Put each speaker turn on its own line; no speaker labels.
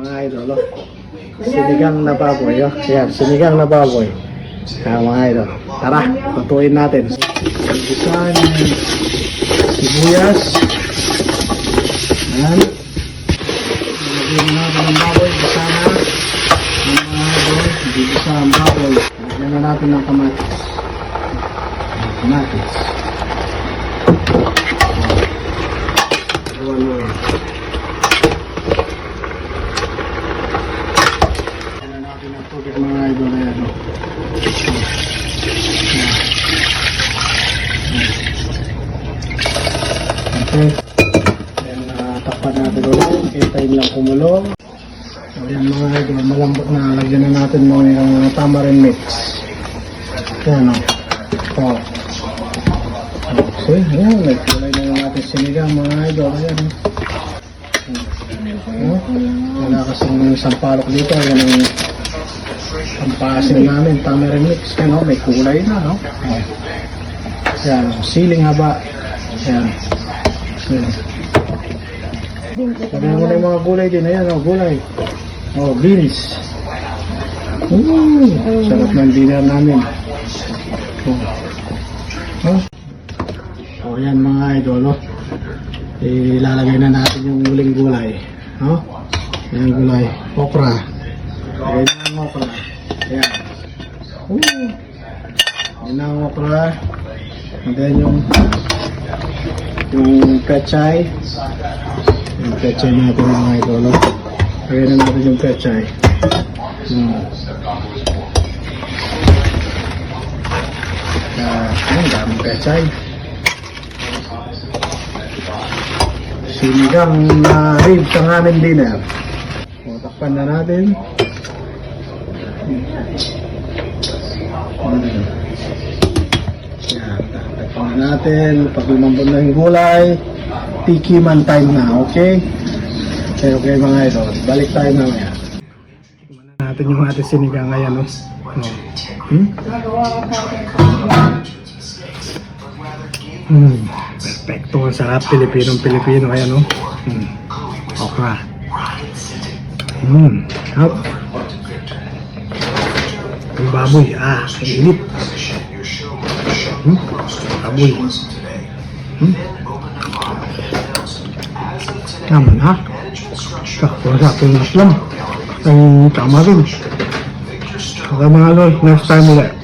mga idol, oh. Sinigang na baboy, oh. Yan, sinigang na baboy. Kaya mga idol, tara, patuin natin. Gigisan, sibuyas. Yan. Lagyan natin ng baboy, gisa na. Mga idol, gigisa ang baboy. Lagyan na natin ng kamatis. Kamatis. Mga idol na yan, okay, then takpan natin ulit, hintayin lang kumulong. So yan mga idol, malambot na, lagyan na natin yung tamarind mix. Yan o, okay, yan, nagkulay na yung ating sinigang mga idol. Ayan wala kasing sampalok dito, yan ang pampasin namin, tamarind mix, ano, may kulay na, no? Yan, siling haba. Yan. Sabi mo na yung mga gulay din, ayan, oh, gulay. Oh, beans. Sarap ng dinner namin. Oh, yan mga idol, oh. Ilalagay na natin yung muling gulay, no? Yan gulay, okra. Lagay na ang okra. Ayan. Yan ang okra. And then yung pechay. Yung pechay natin mga idol. Lagay na natin yung pechay. Ang daming pechay. Sinigang na ribs ang aming dinner. Takpan na natin. Yan, takpan na natin. Pag lumambot na yung gulay, tikiman time na, okay? Okay mga idol, balik tayo mamaya. Tikman na natin yung ating sinigang ngayon, no? Perfecto, ang sarap, Pilipino, ayan, no? Okra. Hap. Ang baboy, init. Baboy. Tama na. Wala sa lang. Ang tama rin. Okay mga lol, next time ulit.